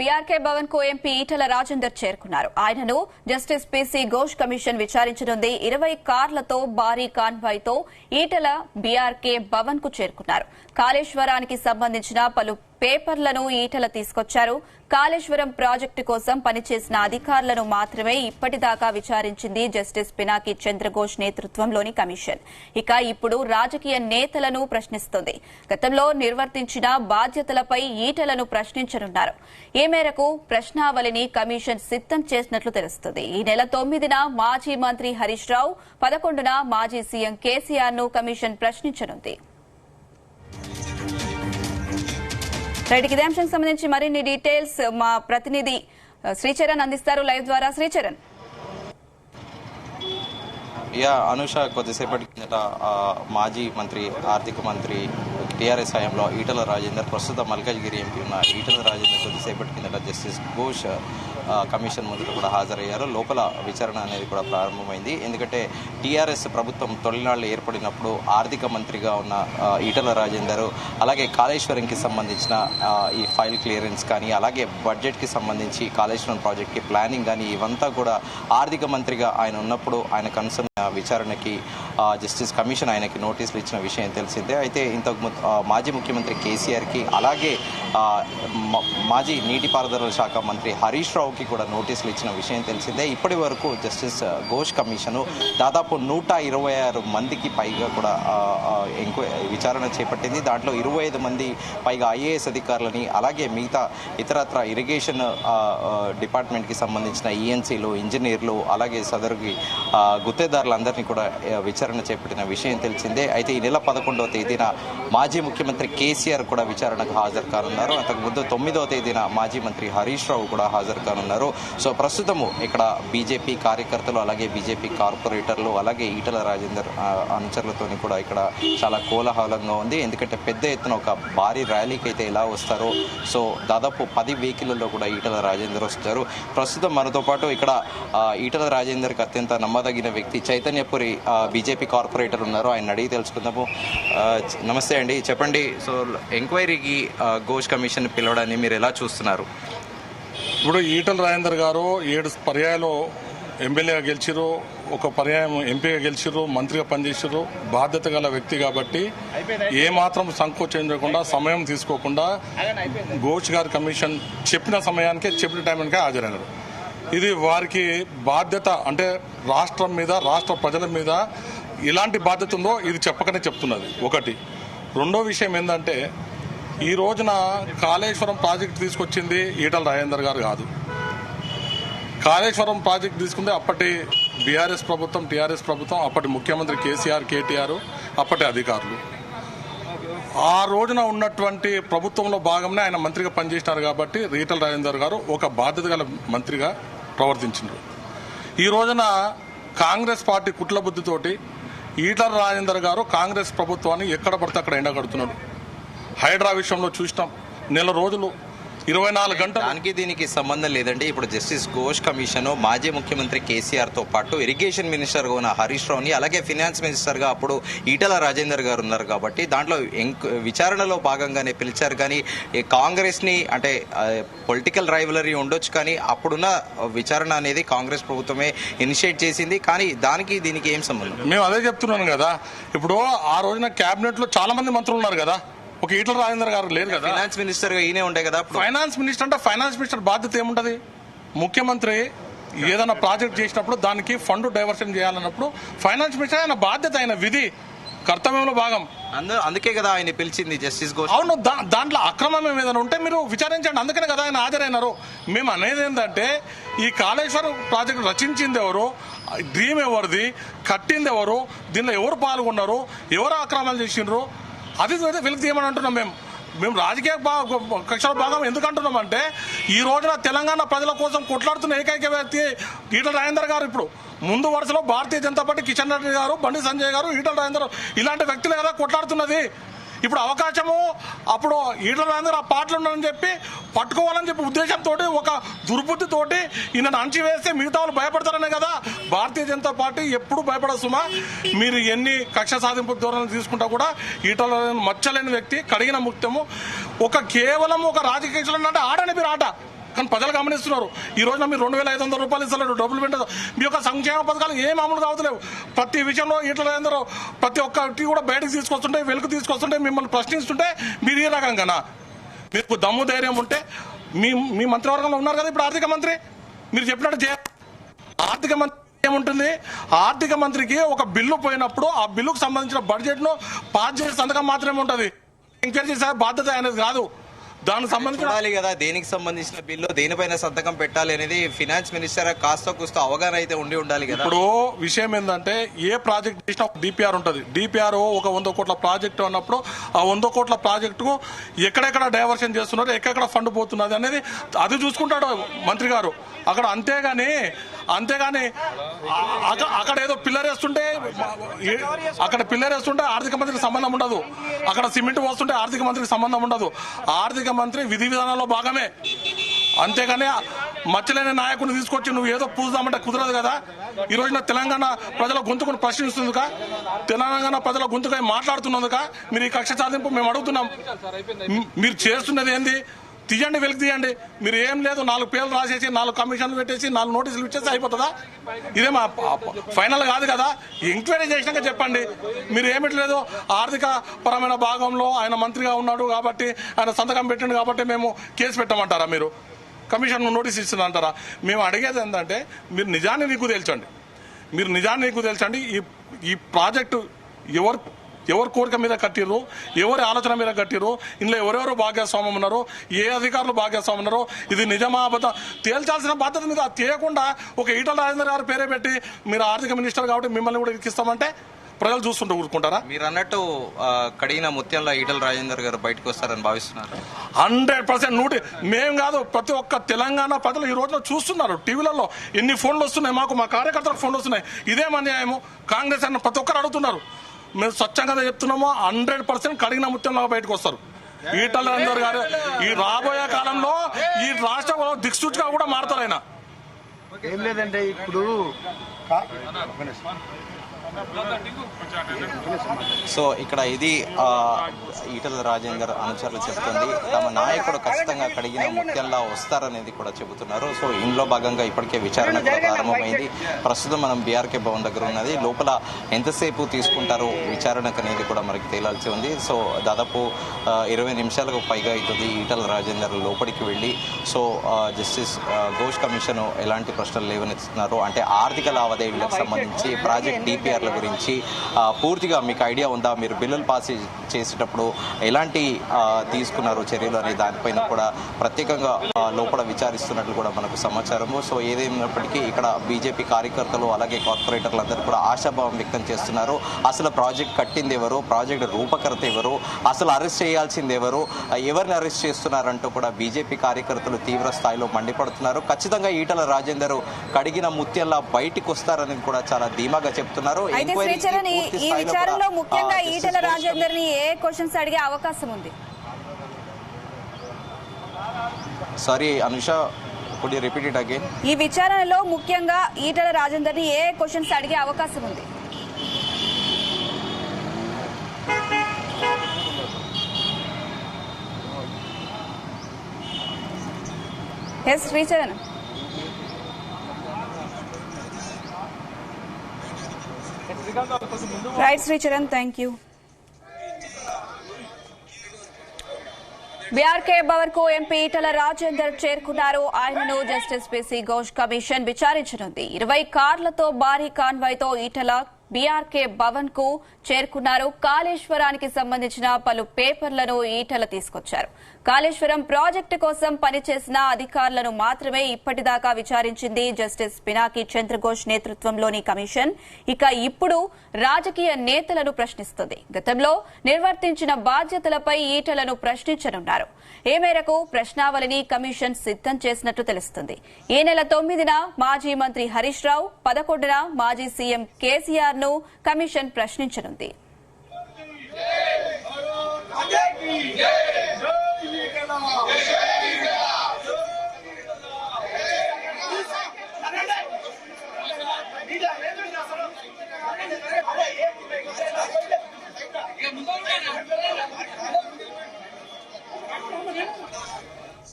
BRK Bhavan కు MP Etela Rajender చేరుకున్నారు. ఆయనను జస్టిస్ పీసీ ఘోష్ కమిషన్ విచారించనుంది. 20 కార్లతో భారీ కాన్వాయ్ తో ఈటల బీఆర్కే భవన్ కు చేరుకున్నారు. కాళేశ్వరానికి సంబంధించిన పలు పేపర్లను ఈటల తీసుకొచ్చారు. కాళేశ్వరం ప్రాజెక్టు కోసం పనిచేసిన అధికారులను మాత్రమే ఇప్పటిదాకా విచారించింది జస్టిస్ పినాకి చంద్రఘోష్ నేతృత్వంలోని కమిషన్. ఇక ఇప్పుడు రాజకీయ నేతలను ప్రశ్నిస్తోంది. గతంలో నిర్వర్తించిన బాధ్యతలపై ఈటలను ప్రశ్నించనున్నారు. ఈ మేరకు ప్రశ్నావళిని కమిషన్ సిద్దం చేసినట్లు తెలుస్తుంది. ఈ నెల 9న మాజీ మంత్రి హరీష్ రావు, 11న మాజీ సీఎం కేసీఆర్ ను కమిషన్ ప్రశ్నించనుంది. ఇదే అంశానికి సంబంధించి మరిన్ని డీటెయిల్స్ మా ప్రతినిధి శ్రీచరణ్ అందిస్తారు లైవ్ ద్వారా. శ్రీచరణ్. అనుష, కొద్దిసేపటి కిందట మాజీ మంత్రి, ఆర్థిక మంత్రి టీఆర్ఎస్ హయాంలో ఈటల రాజేందర్, ప్రస్తుతం మల్కాజ్గిరి ఎంపీ ఉన్న ఈటల రాజేందర్ కొద్దిసేపటి కిందట జస్టిస్ ఘోష్ కమిషన్ ముందు కూడా హాజరయ్యారు. లోపల విచారణ అనేది కూడా ప్రారంభమైంది. ఎందుకంటే టీఆర్ఎస్ ప్రభుత్వం తొలినాళ్లు ఏర్పడినప్పుడు ఆర్థిక మంత్రిగా ఉన్న ఈటల రాజేందర్, అలాగే కాళేశ్వరంకి సంబంధించిన ఈ ఫైల్ క్లియరెన్స్ కానీ, అలాగే బడ్జెట్కి సంబంధించి కాళేశ్వరం ప్రాజెక్ట్కి ప్లానింగ్ కానీ, ఇవంతా కూడా ఆర్థిక మంత్రిగా ఆయన ఉన్నప్పుడు ఆయన కన్సర్న్ విచారణకి జస్టిస్ కమిషన్ ఆయనకి నోటీసులు ఇచ్చిన విషయం తెలిసిందే. అయితే ఇంతకు మాజీ ముఖ్యమంత్రి కేసీఆర్కి, అలాగే మాజీ నీటిపారుదల శాఖ మంత్రి హరీష్ రావుకి కూడా నోటీసులు ఇచ్చిన విషయం తెలిసిందే. ఇప్పటి వరకు జస్టిస్ ఘోష్ కమిషను దాదాపు 126 మందికి పైగా కూడా విచారణ చేపట్టింది. దాంట్లో 25 మంది పైగా ఐఏఎస్ అధికారులని, అలాగే మిగతా ఇతరత్ర ఇరిగేషన్ డిపార్ట్మెంట్కి సంబంధించిన ఈఎన్సీలు, ఇంజనీర్లు, అలాగే సదరుకి గుత్తేదారులందరినీ కూడా విచారణ చేపట్టిన విషయం తెలిసిందే. అయితే ఈ నెల 11వ తేదీన మాజీ ముఖ్యమంత్రి కేసీఆర్ కూడా విచారణకు హాజరు కానున్నారు. అంతకుముందు 9వ తేదీన మాజీ మంత్రి హరీష్ రావు కూడా హాజరు కానున్నారు. సో ప్రస్తుతము ఇక్కడ బీజేపీ కార్యకర్తలు, అలాగే బీజేపీ కార్పొరేటర్లు, అలాగే ఈటల రాజేందర్ అనుచరులతో కూడా ఇక్కడ చాలా కోలాహలంగా ఉంది. ఎందుకంటే పెద్ద ఎత్తున ఒక భారీ ర్యాలీకి అయితే ఎలా వస్తారో, సో దాదాపు 10 వెహికల్లో కూడా ఈటల రాజేందర్ వస్తారు. ప్రస్తుతం మనతో పాటు ఇక్కడ ఈటల రాజేందర్కి అత్యంత నమ్మదగిన వ్యక్తి చైతన్యపురి బీజేపీ కార్పొరేటర్ ఉన్నారు. ఆయన అడిగి తెలుసుకుందాము. నమస్తే అండి, చెప్పండి. సో ఎంక్వైరీకి ఘోష్ కమిషన్ పిలవడాన్ని మీరు ఎలా చూస్తున్నారు? ఇప్పుడు ఈటల రాజేందర్ గారు 7 పర్యాయాలు ఎమ్మెల్యేగా గెలిచిరు, ఒక పర్యాయం ఎంపీగా గెలిచిరు, మంత్రిగా పనిచేసారు. బాధ్యత గల వ్యక్తి కాబట్టి ఏమాత్రం సంకోచించకుండా, సమయం తీసుకోకుండా ఘోష్ గారి కమిషన్ చెప్పిన సమయానికే, చెప్పిన టైంకే హాజరైనారు. ఇది వారికి బాధ్యత, అంటే రాష్ట్రం మీద, రాష్ట్ర ప్రజల మీద ఎలాంటి బాధ్యత ఉందో ఇది చెప్పకనే చెప్తున్నది. ఒకటి. రెండో విషయం ఏంటంటే, ఈ రోజున కాళేశ్వరం ప్రాజెక్టు తీసుకొచ్చింది ఈటల రాజేందర్ గారు కాదు. కాళేశ్వరం ప్రాజెక్టు తీసుకుంది అప్పటి బీఆర్ఎస్ ప్రభుత్వం, టీఆర్ఎస్ ప్రభుత్వం, అప్పటి ముఖ్యమంత్రి కేసీఆర్, కేటీఆర్, అప్పటి అధికారులు. ఆ రోజున ఉన్నటువంటి ప్రభుత్వంలో భాగంగా ఆయన మంత్రిగా పనిచేసినారు కాబట్టి ఈటల రాజేందర్ గారు ఒక బాధ్యత గల మంత్రిగా ప్రవర్తించారు. ఈ రోజున కాంగ్రెస్ పార్టీ కుట్ల బుద్ధితోటి ఈటల రాజేందర్ గారు కాంగ్రెస్ ప్రభుత్వాన్ని ఎక్కడ పడితే అక్కడ ఎండగడుతున్నాడు. హైడ్రా విషయంలో చూసినాం, నెల రోజులు 24 గంటలు. దానికి దీనికి సంబంధం లేదండి. ఇప్పుడు జస్టిస్ ఘోష్ కమిషన్ మాజీ ముఖ్యమంత్రి కేసీఆర్ తో పాటు ఇరిగేషన్ మినిస్టర్ గా ఉన్న హరీష్ రావుని, అలాగే ఫినాన్స్ మినిస్టర్ గా అప్పుడు ఈటల రాజేందర్ గారు ఉన్నారు కాబట్టి దాంట్లో విచారణలో భాగంగానే పిలిచారు. కానీ కాంగ్రెస్ ని, అంటే పొలిటికల్ రైవలరీ ఉండొచ్చు, కానీ అప్పుడున్న విచారణ అనేది కాంగ్రెస్ ప్రభుత్వమే ఇనిషియేట్ చేసింది. కానీ దానికి దీనికి ఏం సంబంధం? మేము అదే చెప్తున్నాను కదా. ఇప్పుడు ఆ రోజున కేబినెట్ లో చాలా మంది మంత్రులు ఉన్నారు కదా, ఒక ఈటల రాజేందర్ గారు లేరు కదా. ఫైనాన్స్ మినిస్టర్ గా ఈయనే ఉండే కదా. ఫైనాన్స్ మినిస్టర్ అంటే ఫైనాన్స్ మినిస్టర్ బాధ్యత ఏముంటది? ముఖ్యమంత్రి ఏదైనా ప్రాజెక్ట్ చేసినప్పుడు దానికి ఫండ్ డైవర్షన్ చేయాలన్నప్పుడు ఫైనాన్స్ మినిస్టర్ ఆయన బాధ్యత, ఆయన విధి కర్తవ్యంలో భాగం. అందుకే కదా ఆయన పిలిచింది జస్టిస్ ఘోష్. అవును, దాంట్లో అక్రమం ఏదైనా ఉంటే మీరు విచారించండి. అందుకనే కదా ఆయన హాజరైనారు. మేము అనేది ఏంటంటే, ఈ కాళేశ్వరం ప్రాజెక్టు రచించింది ఎవరు, డ్రీమ్ ఎవరిది, కట్టింది ఎవరు, దీనిలో ఎవరు పాల్గొన్నారు, ఎవరు అక్రమాలు చేసిండ్రు, అది వెలికి తీయమని అంటున్నాం. మేము రాజకీయ కక్షల భాగం ఎందుకు అంటున్నాం అంటే, ఈ రోజున తెలంగాణ ప్రజల కోసం కొట్లాడుతున్న ఏకైక వ్యక్తి ఈటల రాజేందర్ గారు. ఇప్పుడు ముందు వరుసలో భారతీయ జనతా పార్టీ కిషన్ రెడ్డి గారు, బండి సంజయ్ గారు, ఈటల రాజేందర్ ఇలాంటి వ్యక్తులు కదా కొట్లాడుతున్నది. ఇప్పుడు అవకాశము అప్పుడు ఈటల రాజేందర్ ఆ పాటలు ఉన్నారని చెప్పి పట్టుకోవాలని చెప్పి ఉద్దేశంతో, ఒక దుర్బుద్ధితోటి ఈయనను అణచివేస్తే మిగతా వాళ్ళు భయపడతారనే కదా భారతీయ జనతా పార్టీ ఎప్పుడు భయపడదు. సుమా, మీరు ఎన్ని కక్ష సాధింపు ధోరణులు తీసుకుంటా కూడా ఈటల మచ్చలేని వ్యక్తి, కడిగిన ముక్తము, కేవలం ఒక రాజకీయ అంటే ఆడని మీరు ఆట కానీ ప్రజలు గమనిస్తున్నారు. ఈ రోజున మీరు 2,500 రూపాయలు ఇస్తలేరు, డబ్బులు పెట్టదు. మీ యొక్క సంక్షేమ పథకాలు ఏం అమలు కావట్లేవు. ప్రతి విషయంలో ఈటల రాజేందర్ ప్రతి ఒక్కటి కూడా బయటకు తీసుకొస్తుంటే, వెలుగు తీసుకొస్తుంటే, మిమ్మల్ని ప్రశ్నిస్తుంటే మీరు ఈ రకంగానా? మీకు దమ్ము ధైర్యం ఉంటే మీ మంత్రివర్గంలో ఉన్నారు కదా ఇప్పుడు ఆర్థిక మంత్రి, మీరు చెప్పినట్టు ఆర్థిక మంత్రి ఏముంటుంది? ఆర్థిక మంత్రికి ఒక బిల్లు పోయినప్పుడు ఆ బిల్లుకు సంబంధించిన బడ్జెట్ ను పాస్ చేసే సంతకం మాత్రమే ఉంటుంది. ఎంక్వైరీ చేసే బాధ్యత అనేది కాదు. దానికి సంబంధించి కదా దేనికి సంబంధించిన బిల్లు దేనిపైన సంతకం పెట్టాలి అనేది ఫినాన్స్ మినిస్టర్ కాస్త కూస్త అవగాహన అయితే ఉండాలి కదా. ఇప్పుడు విషయం ఏంటంటే ఏ ప్రాజెక్ట్ చేసినా డిపిఆర్ ఉంటుంది. డిపిఆర్ ఒక 100 కోట్ల ప్రాజెక్టు అన్నప్పుడు ఆ 100 కోట్ల ప్రాజెక్టుకు ఎక్కడెక్కడ డైవర్షన్ చేస్తున్నారు, ఎక్కడెక్కడ ఫండ్ పోతున్నది అనేది అది చూసుకుంటాడు మంత్రి గారు అక్కడ. అంతేగాని అక్కడ ఏదో పిల్లర్ వేస్తుంటే ఆర్థిక మంత్రికి సంబంధం ఉండదు. అక్కడ సిమెంట్ పోస్తుంటే ఆర్థిక మంత్రికి సంబంధం ఉండదు. ఆర్థిక మంత్రి విధి విధానాల్లో భాగమే. అంతేగాని మచ్చలేని నాయకుడిని తీసుకొచ్చి నువ్వు ఏదో పూజామంటే కుదరదు కదా. ఈ రోజున తెలంగాణ ప్రజల గొంతుకుని ప్రశ్నిస్తుందిగా, తెలంగాణ ప్రజల గొంతుకై మాట్లాడుతున్నందుక మీరు ఈ కక్ష సాధింపు మేము అడుగుతున్నాం. మీరు చేస్తున్నది ఏంది? తీయండి, వెలికి తీయండి. మీరు ఏం లేదు, 4 పేర్లు రాసేసి 4 కమిషన్లు పెట్టేసి 4 నోటీసులు ఇచ్చేసి అయిపోతుందా? ఇదే మా ఫైనల్ కాదు కదా. ఎంక్వైరీ చేసినాక చెప్పండి. మీరు ఏమిట్లేదు, ఆర్థిక పరమైన భాగంలో ఆయన మంత్రిగా ఉన్నాడు కాబట్టి, ఆయన సంతకం పెట్టిండు కాబట్టి మేము కేసు పెట్టమంటారా? మీరు కమిషన్ నోటీస్ ఇస్తుందంటారా? మేము అడిగేది ఏంటంటే మీరు నిజాన్ని నీకు తెలుసండి. ఈ ప్రాజెక్టు ఎవరు కోరిక మీద కట్టిర్రు, ఎవరి ఆలోచన మీద కట్టిర్రు, ఇందులో ఎవరెవరు భాగస్వామ్యం ఉన్నారో, ఏ అధికారులు భాగస్వామ్యం ఉన్నారో, ఇది నిజమా అబద్ధం తేల్చాల్సిన బాధ్యత మీద చేయకుండా ఒక ఈటల రాజేందర్ గారు పేరే పెట్టి మీరు ఆర్థిక మినిస్టర్ కాబట్టి మిమ్మల్ని కూడా ఇరికిస్తామంటే ప్రజలు చూస్తుంటే ఊరుకుంటారా? మీరు అన్నట్టు కడిగిన ముత్యంలో ఈటల రాజేందర్ గారు బయటకు వస్తారని భావిస్తున్నారు. 100% మేము కాదు, ప్రతి ఒక్క తెలంగాణ ప్రజలు ఈ రోజున చూస్తున్నారు. టీవీలలో ఎన్ని ఫోన్లు వస్తున్నాయి, మా కార్యకర్తలకు ఫోన్లు వస్తున్నాయి. ఇదేం అన్యాయము కాంగ్రెస్ అన్న ప్రతి ఒక్కరు అడుగుతున్నారు. మేము స్వచ్ఛంగా చెప్తున్నామో 100% కడిగిన ముత్యంలాగా బయటకు వస్తారు ఈటల రాజేందర్ గారు. ఈ రాబోయే కాలంలో ఈ రాష్ట్రంలో దిక్సూచిగా కూడా మారుతారు ఆయన. ఏం లేదంటే ఇప్పుడు సో ఇక్కడ ఇది ఈటల రాజేందర్ అనుచరులు చెప్తుంది. తమ నాయకుడు ఖచ్చితంగా కడిగిన ముత్యంలా వస్తారనేది కూడా చెబుతున్నారు. సో ఇందులో భాగంగా ఇప్పటికే విచారణ కూడా ప్రారంభమైంది. ప్రస్తుతం మనం బీఆర్కే భవన్ దగ్గర ఉన్నది. లోపల ఎంతసేపు తీసుకుంటారో విచారణకు అనేది కూడా మనకి తేలాల్సి ఉంది. సో దాదాపు 20 నిమిషాలకు పైగా అవుతుంది ఈటల రాజేందర్ లోపలికి వెళ్ళి. సో జస్టిస్ ఘోష్ కమిషన్ ఎలాంటి ప్రశ్నలు లేవనెత్తుతున్నారు అంటే ఆర్థిక లావాదేవీలకు సంబంధించి, ప్రాజెక్ట్ డిపిఆర్ల గురించి పూర్తిగా మీకు ఐడియా ఉందా, మీరు బిల్లులు పాస్ చేసేటప్పుడు ఎలాంటి తీసుకున్నారు చర్యలు అనే దానిపైన కూడా ప్రత్యేకంగా లోపల విచారిస్తున్నట్లు కూడా మనకు సమాచారము. సో ఏదేమైనప్పటికీ ఇక్కడ బీజేపీ కార్యకర్తలు అలాగే కార్పొరేటర్లు అందరూ కూడా ఆశాభావం వ్యక్తం చేస్తున్నారు. అసలు ప్రాజెక్ట్ కట్టింది ఎవరు, ప్రాజెక్ట్ రూపకర్త ఎవరు, అసలు అరెస్ట్ చేయాల్సింది ఎవరు, ఎవరిని అరెస్ట్ చేస్తున్నారంటూ కూడా బీజేపీ కార్యకర్తలు తీవ్ర స్థాయిలో మండిపడుతున్నారు. ఖచ్చితంగా ఈటల రాజేందర్ కడిగిన ముత్యంలా బయటికి వస్తారని కూడా చాలా ధీమాగా చెప్తున్నారు. ఈ విచారణలో ముఖ్యంగా ఈటల రాజేందర్ ని ఏ క్వశ్చన్స్ అడిగే అవకాశం ఉంది? Sorry Anusha, could you repeat it again? ఈ విచారణలో ముఖ్యంగా ఈటల రాజేందర్ ని ఏ క్వశ్చన్స్ అడిగే అవకాశం ఉంది? Yes Sricharan. Right Sricharan, thank you. BRK Bhavan కు ఎంపీ ఈటల రాజేందర్ చేరుకున్నారు. ఆయనను జస్టిస్ పీసీ ఘోష్ కమిషన్ విచారించనుంది. 20 కార్లతో భారీ కాన్వాయ్ తో ఈటల బీఆర్కే భవన్ కు చేరుకున్నారు. కాళేశ్వరానికి సంబంధించిన పలు పేపర్లను ఈటల తీసుకొచ్చారు. కాళేశ్వరం ప్రాజెక్టు కోసం పనిచేసిన అధికారులను మాత్రమే ఇప్పటిదాకా విచారించింది జస్టిస్ పినాకి చంద్రఘోష్ నేతృత్వంలోని కమిషన్. ఇక ఇప్పుడు రాజకీయ నేతలను ప్రశ్నిస్తుంది. గతంలో నిర్వర్తించిన బాధ్యతలపై ఈటలను ప్రశ్నించనున్నారు. ఈ మేరకు ప్రశ్నావళిని కమిషన్ సిద్దం చేసినట్టు తెలుస్తుంది. ఈ నెల 9న మాజీ మంత్రి హరీష్ రావు, 11న మాజీ సీఎం కేసీఆర్ ను కమిషన్ ప్రశ్నించనుంది. జై